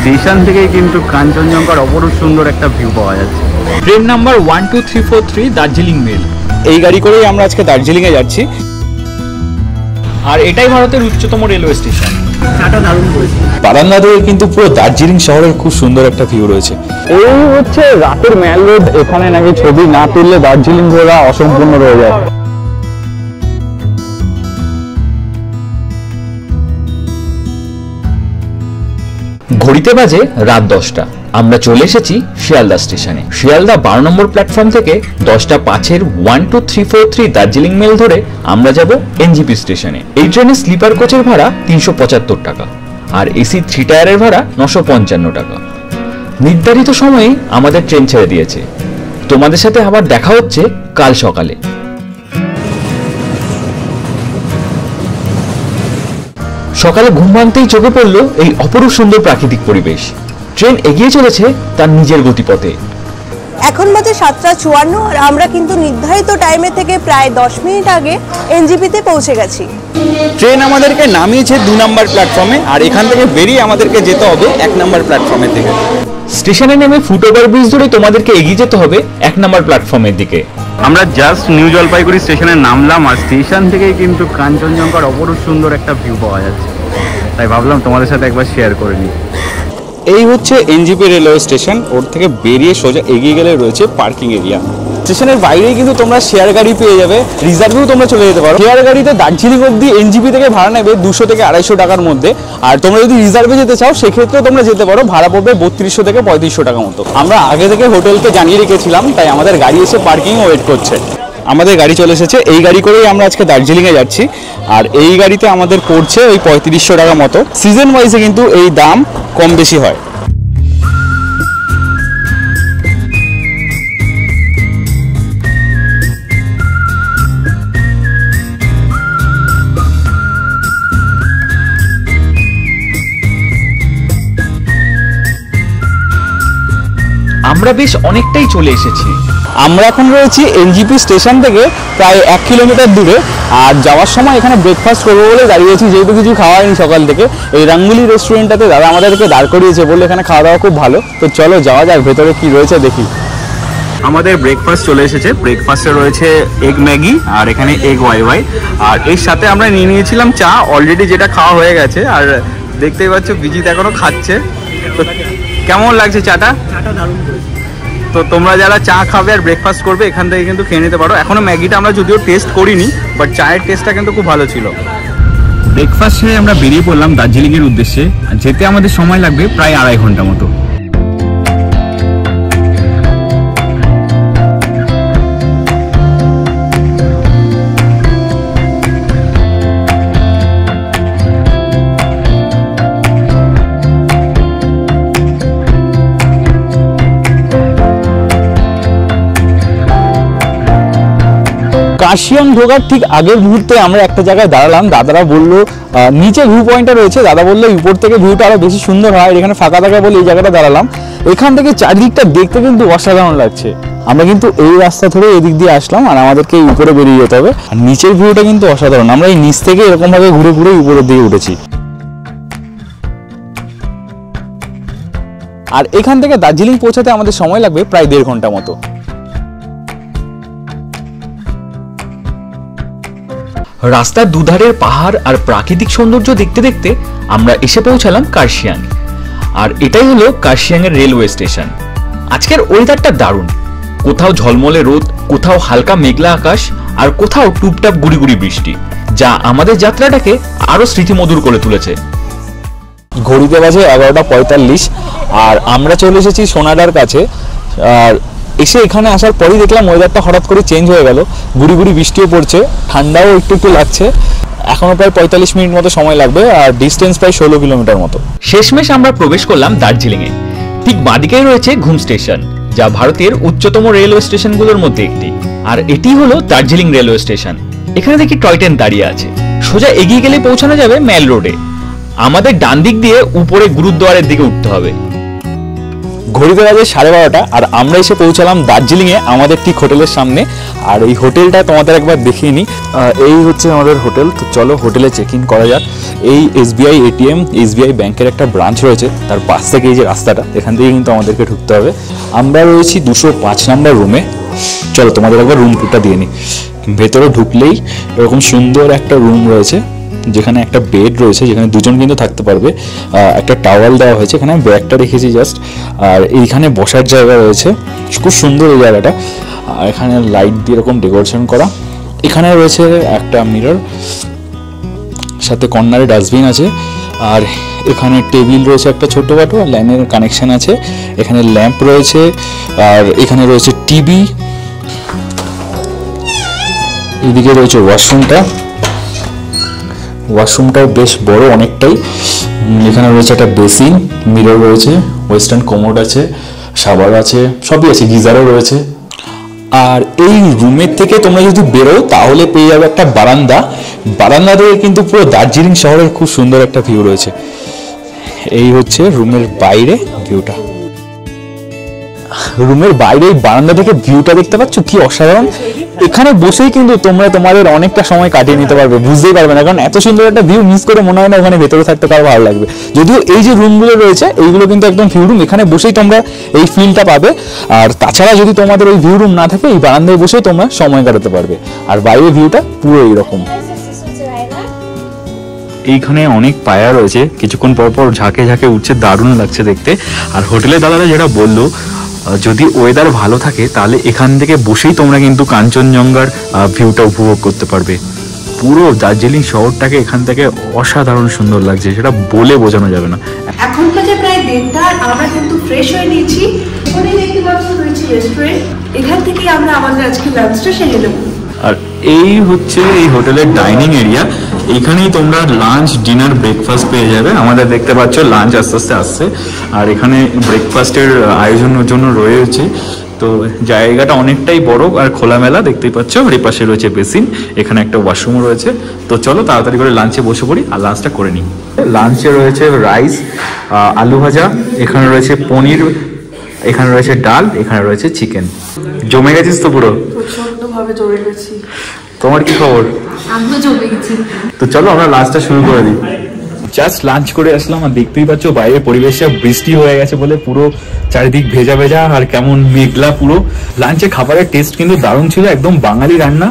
Station থেকেই কিন্তু কাঞ্চনজঙ্ঘার অপরূপ সুন্দর একটা ভিউ পাওয়া যাচ্ছে। Train number 12343 Darjeeling mail. এই গাড়ি করেই আমরা আজকে দার্জিলিংয়ে যাচ্ছি। আর এটাই ভারতের উচ্চতম রেলওয়ে স্টেশন। বারান্দা থেকে কিন্তু পুরো দার্জিলিং শহরের খুব সুন্দর একটা ভিউ রয়েছে। এই হচ্ছে রাতের ম্যাল রোড। এখানে নাকি ছবি না তুললে দার্জিলিং ঘোরা অসম্পূর্ণ রয়ে যায়। ঘড়িতে বাজে রাত 10টা। আমরা চলে এসেছি শিয়ালদা স্টেশনে। শিয়ালদা 12 নম্বর প্ল্যাটফর্ম থেকে 10টা 5-এর 12343 দার্জিলিং মেল ধরে আমরা যাব এনজিপি স্টেশনে। এই ট্রেনের স্লিপার কোচের ভাড়া 375 টাকা আর এসি 3 টায়ারের ভাড়া 955 টাকা। নির্ধারিত সময়ে আমাদের ট্রেন ছেড়ে দিয়েছে। তোমাদের সাথে আবার দেখা হচ্ছে কাল সকালে। সকালে ঘুম ভাঙতেই চোখে পড়লো এই অপরূপ সুন্দর প্রাকৃতিক পরিবেশ। ট্রেন এগিয়ে চলেছে তার নিজের গতিপথে। এখন বাজে 7:54 আর আমরা কিন্তু নির্ধারিত টাইমে থেকে প্রায় 10 মিনিট আগে এনজিপিতে পৌঁছে গেছি। ট্রেন আমাদেরকে নামিয়েছে 2 নম্বর প্ল্যাটফর্মে আর এখান থেকে বেরিয়ে আমাদেরকে যেতে হবে 1 নম্বর প্ল্যাটফর্মের দিকে। স্টেশনে নেমে ফুট ওভার ব্রিজ ধরে তোমাদেরকে এগিয়ে যেতে হবে 1 নম্বর প্ল্যাটফর্মের দিকে। আমরা জাস্ট নিউ জলপাইগুড়ি স্টেশনে নামলাম আর স্টেশন থেকেই কিন্তু কাঞ্চনজঙ্ঘার অপরূপ সুন্দর একটা ভিউ পাওয়া যাচ্ছে, তাই ভাবলাম তোমাদের সাথে একবার শেয়ার করে নিই। এই হচ্ছে এনজিপি রেলওয়ে স্টেশন। ওর থেকে বেরিয়ে সোজা এগিয়ে গেলে রয়েছে পার্কিং এরিয়া। স্টেশনের বাইরেই কিন্তু তোমরা শেয়ার গাড়ি পেয়ে যাবে, রিজার্ভেও তোমরা চলে যেতে পারো। শেয়ার গাড়িতে দার্জিলিং অব্দি এনজিপি থেকে ভাড়া নেবে 200 থেকে 250 টাকার মধ্যে। আর তোমরা যদি রিজার্ভে যেতে চাও সেক্ষেত্রেও তোমরা যেতে পারো, ভাড়া পড়বে 3200 থেকে 3500 টাকা মতো। আমরা আগে থেকে হোটেলকে জানিয়ে রেখেছিলাম, তাই আমাদের গাড়ি এসে পার্কিং ওয়েট করছে। আমাদের গাড়ি চলে এসেছে। এই গাড়ি করেই আমরা আজকে দার্জিলিংয়ে যাচ্ছি আর এই গাড়িতে আমাদের পড়ছে ওই 3500 টাকা মতো। সিজন ওয়াইজে কিন্তু এই দাম কম বেশি হয়। আমরা বেশ অনেকটাই চলে এসেছি। আমরা এখন রয়েছি এনজিপি স্টেশন থেকে প্রায় 1 কিলোমিটার দূরে। আর যাওয়ার সময় এখানে ব্রেকফাস্ট করবো বলে দাঁড়িয়েছি, যেহেতু কিছু খাওয়া হয়নি সকাল থেকে। এই রাঙ্গুলি রেস্টুরেন্টটাতে দাদা আমাদেরকে দাঁড় করিয়েছে, বলে এখানে খাওয়া দাওয়া খুব ভালো। তো চলো যাওয়া যাক, ভেতরে কি রয়েছে দেখি। আমাদের ব্রেকফাস্ট চলে এসেছে। ব্রেকফাস্টে রয়েছে এগ ম্যাগি আর এখানে এগ ওয়াই। আর এর সাথে আমরা নিয়ে নিয়েছিলাম চা, অলরেডি যেটা খাওয়া হয়ে গেছে। আর দেখতেই পাচ্ছ বিজিত এখনো খাচ্ছে। তো কেমন লাগছে চাটা? তো তোমরা যারা চা খাবে আর ব্রেকফাস্ট করবে এখান থেকে কিন্তু খেয়ে নিতে পারো। এখনো ম্যাগিটা আমরা যদিও টেস্ট করিনি, বাট চায়ের টেস্টটা কিন্তু খুব ভালো ছিল। ব্রেকফাস্ট সেরে আমরা বেরিয়ে পড়লাম দার্জিলিংয়ের উদ্দেশ্যে। যেতে আমাদের সময় লাগবে প্রায় 2.5 ঘন্টা মতো। কাশিয়াং ঢোকার ঠিক আগের মুহূর্তে আমরা একটা জায়গায় দাঁড়ালাম। দাদারা বললো নিচে ভিউ পয়েন্টটা রয়েছে। দাদা বললো উপর থেকে ভিউটা আরো বেশি সুন্দর হয়, এখানে ফাঁকা থাকে বলে এই জায়গাটা দাঁড়ালাম। এখান থেকে চারদিকটা দেখতে কিন্তু অসাধারণ লাগছে। আমরা কিন্তু এই রাস্তা ধরে এদিক দিয়ে আসলাম আর আমাদেরকে উপরে বেরিয়ে যেতে হবে। আর নিচের ভিউটা কিন্তু অসাধারণ। আমরা এই নিচ থেকে এরকম ভাবে ঘুরে ঘুরে উপরের দিকে উঠেছি। আর এখান থেকে দার্জিলিং পৌঁছাতে আমাদের সময় লাগবে প্রায় 1.5 ঘন্টা মতো। রাস্তার দুধারের পাহাড় আর প্রাকৃতিক সৌন্দর্য দেখতে দেখতে আমরা এসে পৌঁছালাম কার্শিয়াং। আর এটাই হলো কার্শিয়াংয়ের রেলওয়ে স্টেশন। আজকের ওয়েদারটা দারুণ। কোথাও ঝলমলে রোদ, কোথাও হালকা মেঘলা আকাশ আর কোথাও টুপটাপ গুড়ি গুড়ি বৃষ্টি, যা আমাদের যাত্রাটাকে আরো স্মৃতিমধুর করে তুলেছে। ঘড়িতে বাজে 11:45 আর আমরা চলে এসেছি সোনাডার কাছে। আর এসে এখানে আসার পরই দেখলাম ওয়েদারটা হঠাৎ করে চেঞ্জ হয়ে গেল, গুড়ি গুড়ি বৃষ্টিও পড়ছে, ঠান্ডাও একটু একটু লাগছে। এখনো প্রায় 45 মিনিট মতো সময় লাগবে আর ডিস্টেন্স প্রায় 16 কিলোমিটার মতো। শেষমেশ আমরা প্রবেশ করলাম দার্জিলিংয়ে। ঠিক বাঁদিকেই রয়েছে ঘুম স্টেশন, যা ভারতের উচ্চতম রেলওয়ে স্টেশনগুলোর মধ্যে একটি। আর এটি হলো দার্জিলিং রেলওয়ে স্টেশন। এখানে দেখি টয় ট্রেন দাঁড়িয়ে আছে। সোজা এগিয়ে গেলে পৌঁছানো যাবে মেল রোডে। আমাদের ডান দিক দিয়ে উপরে গুরুদ্বারের দিকে উঠতে হবে। ঘড়িতে বাজে 12:30 আর আমরা এসে পৌঁছালাম দার্জিলিংয়ে আমাদের ঠিক হোটেলের সামনে। আর এই হোটেলটা তোমাদের একবার দেখিয়ে নিই। এই হচ্ছে আমাদের হোটেল। তো চলো হোটেলে চেক ইন করা যাক। এই SBI ATM SBI ব্যাংকের একটা ব্রাঞ্চ রয়েছে, তার পাশ থেকে এই যে রাস্তাটা, এখান থেকে কিন্তু আমাদেরকে ঢুকতে হবে। আমরা রয়েছি 205 নম্বর রুমে। চলো তোমাদের একবার রুম টুরটা দিয়ে নিই। ভেতরে ঢুকলেই এরকম সুন্দর একটা রুম রয়েছে, যেখানে একটা বেড রয়েছে, যেখানে দুজন কিন্তু থাকতে পারবে। একটা টাওয়াল দেওয়া হয়েছে, এখানে ব্যাগটা রেখেছি জাস্ট। আর এইখানে বসার জায়গা রয়েছে, খুব সুন্দর এই জায়গাটা। আর এখানে লাইট দিয়ে এরকম ডেকোরেশন করা। এখানে রয়েছে একটা মিরর, সাথে কর্নারে ডাস্টবিন আছে। আর এখানে টেবিল রয়েছে একটা ছোট্টখাটো, আর লাইনের কানেকশন আছে। এখানে ল্যাম্প রয়েছে, আর এখানে রয়েছে টিভি। এদিকে রয়েছে ওয়াশরুমটাও বেশ বড় অনেকটাই। এখানে রয়েছে একটা বেসিন, মিরর রয়েছে, ওয়েস্টার্ন কোমোড আছে, শাওয়ার আছে, সবই আছে, গিজারও রয়েছে। আর এই রুমের থেকে তোমরা যদি বেরো তাহলে পেয়ে যাবে একটা বারান্দা থেকে কিন্তু পুরো দার্জিলিং শহরের খুব সুন্দর একটা ভিউ রয়েছে। এই হচ্ছে রুমের বাইরে ভিউটা। রুমের বাইরে এই বারান্দা থেকে ভিউটা দেখতে পাচ্ছ, কি অসাধারণ। এখানে বসেই কিন্তু তোমরা তোমাদের অনেকটা সময় কাটিয়ে নিতে পারবে, বুঝতেই পারবে না, কারণ এত সুন্দর একটা ভিউ মিস করে মনে হয় না ওখানে ভেতরে থাকতে কারো ভালো লাগবে। যদিও এই যে রুমগুলো রয়েছে এইগুলো কিন্তু একদম ভিউ রুম, এখানে বসেই তোমরা এই ফিলটা পাবে। আর তাছাড়া যদি তোমাদের ওই ভিউ রুম না থাকে, এই বারান্দায় বসেই তোমরা সময় কাটাতে পারবে। আর বাইরের ভিউটা পুরো এইরকম। এইখানে অনেক পায়া রয়েছে, কিছুক্ষণ পর পর ঝাঁকে ঝাঁকে উঠছে, দারুণ লাগছে দেখতে। আর হোটেলের দাদারা যেটা বললো, যদি ওয়েদার ভালো থাকে তাহলে এখান থেকে বসেই তোমরা কিন্তু কাঞ্চনজঙ্ঘার ভিউটা উপভোগ করতে পারবে। পুরো দার্জিলিং শহরটাকে এখান থেকে অসাধারণ সুন্দর লাগছে, সেটা বলে বোঝানো যাবে না। এখন বাজে প্রায় 1:30, আর আমরা কিন্তু ফ্রেশ হয়ে নিয়েছি। এখানে দেখতে পাচ্ছি রয়েছে রেস্টুরেন্ট, এখান থেকে আমরা আমাদের আজকে লাঞ্চটা সেরে নেব। আর এই হচ্ছে এই হোটেলের ডাইনিং এরিয়া। এখানেই তোমরা লাঞ্চ, ডিনার, ব্রেকফাস্ট পেয়ে যাবে। আমাদের দেখতে পাচ্ছ লাঞ্চ আস্তে আস্তে আসছে, আর এখানে ব্রেকফাস্টের আয়োজনের জন্য রয়েছে। তো জায়গাটা অনেকটাই বড় আর খোলামেলা, দেখতেই পাচ্ছ। এই পাশে রয়েছে বেসিন, এখানে একটা ওয়াশরুম রয়েছে। তো চলো তাড়াতাড়ি করে লাঞ্চে বসে পড়ি আর লাঞ্চটা করে নিই। লাঞ্চে রয়েছে রাইস, আলু ভাজা, এখানে রয়েছে পনির, এখানে রয়েছে ডাল, এখানে রয়েছে চিকেন। জমে গেছিস তো পুরো? প্রচন্ডভাবে জমে গেছি। তোমার কি খবর? আমিও জমে গেছি। তো চলো আমরা লাঞ্চটা শুরু করে দিই। জাস্ট লাঞ্চ করে আসলাম, আর দেখতেই পাচ্ছ বাইরে পরিবেশটা বৃষ্টি হয়ে গেছে বলে পুরো চারিদিক ভেজা ভেজা আর কেমন মেঘলা পুরো। লাঞ্চে খাবারের টেস্ট কিন্তু দারুণ ছিল, একদম বাঙালি রান্না,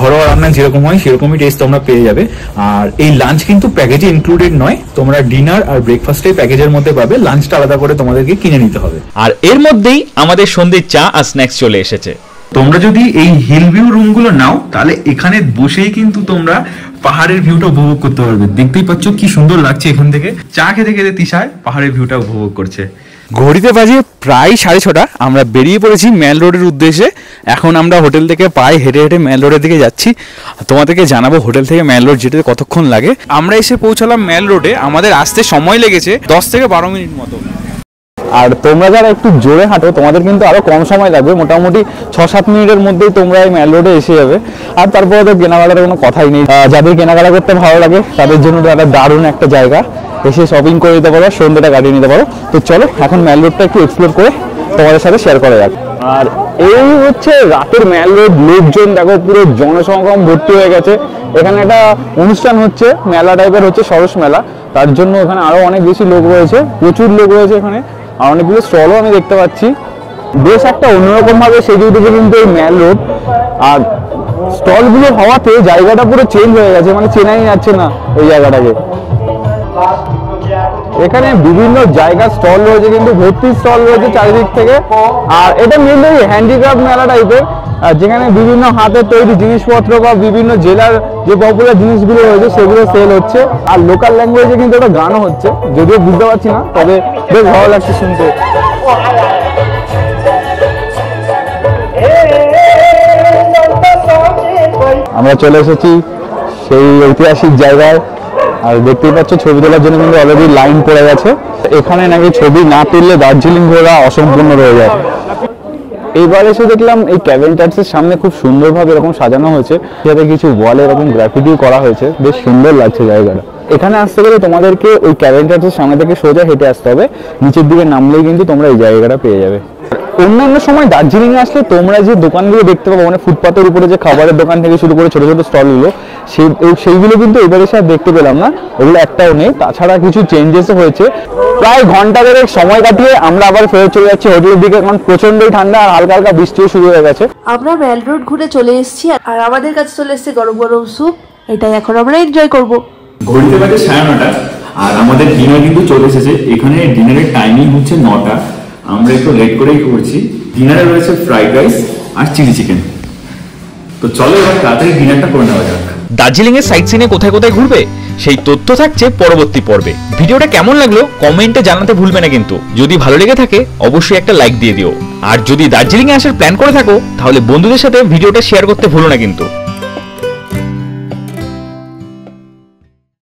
ঘরোয়া রান্না যেরকম হয় সেরকমই টেস্ট তোমরা পেয়ে যাবে। আর এই লাঞ্চ কিন্তু প্যাকেজে ইনক্লুডেড নয়, তোমরা ডিনার আর ব্রেকফাস্টের প্যাকেজের মধ্যে পাবে, লাঞ্চটা আলাদা করে তোমাদেরকে কিনে নিতে হবে। আর এর মধ্যেই আমাদের সন্ধ্যের চা আর স্ন্যাক্স চলে এসেছে। তোমরা যদি এই হিল ভিউ রুমগুলো নাও তাহলে এখানে বসেই কিন্তু তোমরা পাহাড়ের ভিউটা উপভোগ করতে পারবে। দেখতেই পাচ্ছ কি সুন্দর লাগছে এখান থেকে। চা খেতে খেতে তিশায় পাহাড়ের ভিউটা উপভোগ করছে। ঘড়িতে বাজে প্রায় 6:30, আমরা বেরিয়ে পড়েছি মেল রোডের উদ্দেশ্যে। এখন আমরা হোটেল থেকে পায়ে হেঁটে হেঁটে মেল রোডের দিকে যাচ্ছি। তোমাদেরকে জানাবো হোটেল থেকে মেল রোড যেতে কতক্ষণ লাগে। আমরা এসে পৌঁছালাম মেল রোডে, আমাদের আসতে সময় লেগেছে 10 থেকে 12 মিনিট মতো। আর তোমরা যারা একটু জোরে হাঁটো তোমাদের কিন্তু আরো কম সময় লাগবে, মোটামুটি 6-7 মিনিটের মধ্যেই তোমরা এই মেল রোডে এসে যাবে। আর তারপরে তো কেনাকাটার কোনো কথাই নেই, যাদের কেনাকাটা করতে ভালো লাগে তাদের জন্য একটা দারুণ একটা জায়গা, এসে শপিং করে নিতে পারো, সন্ধ্যাটা কাটিয়ে নিতে পারো। তো চলো এখন মেল রোডটা একটু এক্সপ্লোর করে তোমাদের সাথে শেয়ার করা যাক। আর এই হচ্ছে রাতের মেল রোড, লোকজন দেখো পুরো জনসমাগম ভর্তি হয়ে গেছে। এখানে একটা অনুষ্ঠান হচ্ছে, মেলা টাইপের হচ্ছে, সরস মেলা, তার জন্য এখানে আরো অনেক বেশি লোক রয়েছে, প্রচুর লোক রয়েছে এখানে। আর অনেকগুলো স্টলও আমি দেখতে পাচ্ছি, বেশ একটা অন্যরকম ভাবে সেজে উঠেছে কিন্তু এই মেল রোড। আর স্টলগুলো হওয়াতে জায়গাটা পুরো চেঞ্জ হয়ে গেছে, মানে চেনাই যাচ্ছে না এই জায়গাটাকে। এখানে বিভিন্ন জায়গার স্টল রয়েছে, কিন্তু ভর্তি স্টল রয়েছে চারিদিক থেকে। আর এটা মেনলি হ্যান্ডিক্রাফট মেলা টাইপের, যেখানে বিভিন্ন হাতের তৈরি জিনিসপত্র বা বিভিন্ন জেলার যে পপুলার জিনিসগুলো রয়েছে সেগুলো সেল হচ্ছে। আর লোকাল ল্যাঙ্গুয়েজে কিন্তু একটা গানও হচ্ছে, যদিও বুঝতে পারছি না, তবে বেশ ভালো লাগছে শুনতে। আমরা চলে এসেছি সেই ঐতিহাসিক জায়গায়, আর দেখতেই পাচ্ছ ছবি তোলার জন্য কিন্তু অলরেডি লাইন পড়ে গেছে। এখানে নাকি ছবি না তুললে দার্জিলিং ঘোরা অসম্পূর্ণ রয়ে যায়। এইবার এসে দেখলাম এই ক্যাভেন চার্চের সামনে খুব সুন্দরভাবে এরকম সাজানো হয়েছে, যাতে কিছু ওয়ালে এরকম গ্রাফিটিও করা হয়েছে, বেশ সুন্দর লাগছে জায়গাটা। এখানে আসতে গেলে তোমাদেরকে ওই ক্যাভেন চার্চের সামনে থেকে সোজা হেঁটে আসতে হবে, নিচের দিকে নামলেই কিন্তু তোমরা এই জায়গাটা পেয়ে যাবে। অন্যান্য সময় দার্জিলিং এ আসলে তোমরা যে দোকানগুলো দেখতে পাবো, মানে ফুটপাতের উপরে যে খাবারের দোকান থেকে শুরু করে ছোট ছোট স্টলগুলো, সেইগুলো কিন্তু এবার এসে আর দেখতে পেলাম না, ওগুলো একটাও নেই। তাছাড়া কিছু চেঞ্জেসও হয়েছে। প্রায় ঘন্টা দেড়েক সময় কাটিয়ে আমরা আবার ফেরত চলে যাচ্ছি হোটেলের দিকে, কারণ প্রচন্ডই ঠান্ডা আর হালকা হালকা বৃষ্টিও শুরু হয়ে গেছে। আমরা ম্যাল রোড ঘুরে চলে এসেছি আর আমাদের কাছে চলে এসেছে গরম গরম স্যুপ। এটাই এখন আমরা এনজয় করব। ঘড়িতে বাজে 9:30 আর আমাদের ডিনার কিন্তু চলে এসেছে। এখানে ডিনারের টাইমিং হচ্ছে 9টা। আমরা একটু লেট করেই করছি। ডিনারে রয়েছে ফ্রাইড রাইস আর চিলি চিকেন। তো চলো এবার তাড়াতাড়ি ডিনারটা করে নেওয়া যাক। দার্জিলিং এর সাইট সিনে কোথায় কোথায় ঘুরবে সেই তথ্য থাকছে পরবর্তী পর্বে। ভিডিওটা কেমন লাগলো কমেন্টে জানাতে ভুলবে না কিন্তু। যদি ভালো লেগে থাকে অবশ্যই একটা লাইক দিয়ে দিও। আর যদি দার্জিলিং এ আসার প্ল্যান করে থাকো তাহলে বন্ধুদের সাথে ভিডিওটা শেয়ার করতে ভুলো না কিন্তু।